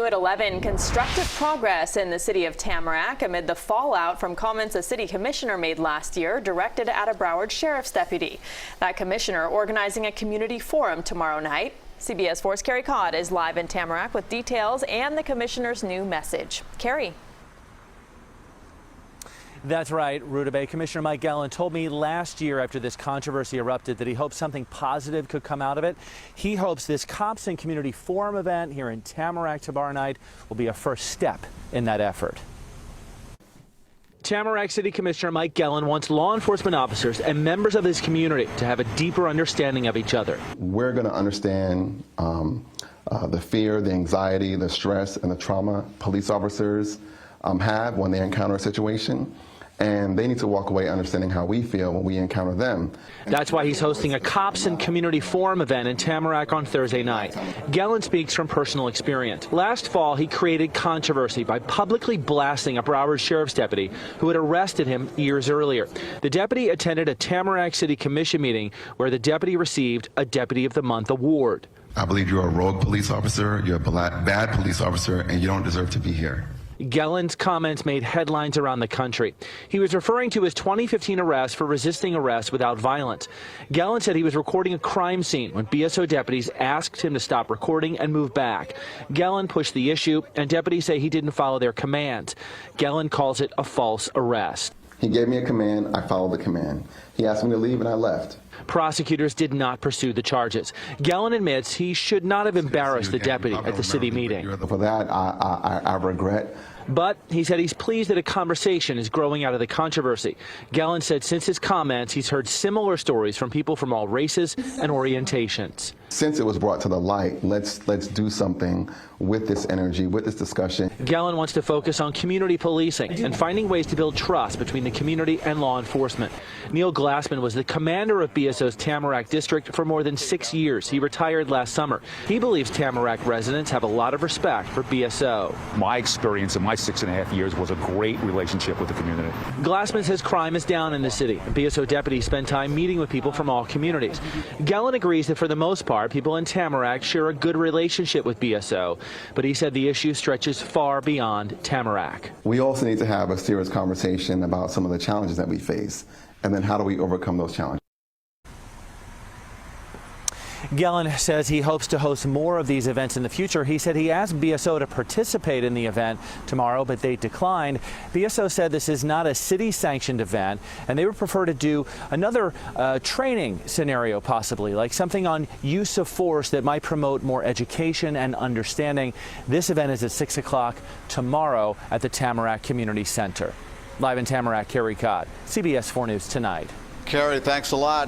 new at 11, constructive progress in the city of Tamarac amid the fallout from comments a city commissioner made last year directed at a Broward sheriff's deputy. That commissioner organizing a community forum tomorrow night. CBS 4's Carey is live in Tamarac with details and the commissioner's new message. Carey. That's right, Rutabaga. Commissioner Mike Gelin told me last year after this controversy erupted that he hopes something positive could come out of it. He hopes this Cops and Community Forum event here in Tamarac tomorrow night will be a first step in that effort. Tamarac City Commissioner Mike Gelin wants law enforcement officers and members of his community to have a deeper understanding of each other. We're going to understand the fear, the anxiety, the stress, and the trauma police officers have when they encounter a situation. And they need to walk away understanding how we feel when we encounter them. That's why he's hosting a Cops and Community Forum event in Tamarac on Thursday night. Gelin speaks from personal experience. Last fall, he created controversy by publicly blasting a Broward sheriff's deputy who had arrested him years earlier. The deputy attended a Tamarac City Commission meeting where the deputy received a Deputy of the Month award. I believe you're a rogue police officer, you're a bad police officer, and you don't deserve to be here. Gelin's comments made headlines around the country. He was referring to his 2015 arrest for resisting arrest without violence. Gelin said he was recording a crime scene when BSO deputies asked him to stop recording and move back. Gelin pushed the issue, and deputies say he didn't follow their commands. Gelin calls it a false arrest. He gave me a command, I followed the command. He asked me to leave and I left. Prosecutors did not pursue the charges. Gelin admits he should not have embarrassed the deputy at the city meeting. For that, I regret. But he said he's pleased that a conversation is growing out of the controversy. Gelin said since his comments, he's heard similar stories from people from all races and orientations. Since it was brought to the light, let's do something with this energy, with this discussion. Gelin wants to focus on community policing and finding ways to build trust between the community and law enforcement. Neil Glassman was the commander of BSO's Tamarac district for more than 6 years. He retired last summer. He believes Tamarac residents have a lot of respect for BSO. My experience in my 6.5 years was a great relationship with the community. Glassman says crime is down in the city. BSO deputies spend time meeting with people from all communities. Gelin agrees that for the most part, people in Tamarac share a good relationship with BSO, but he said the issue stretches far beyond Tamarac. We also need to have a serious conversation about some of the challenges that we face, and then how do we overcome those challenges. Gelin says he hopes to host more of these events in the future. He said he asked BSO to participate in the event tomorrow, but they declined. BSO said this is not a city-sanctioned event, and they would prefer to do another training scenario, possibly, like something on use of force that might promote more education and understanding. This event is at 6 o'clock tomorrow at the Tamarac Community Center. Live in Tamarac, Carey, CBS 4 News Tonight. Carey, thanks a lot.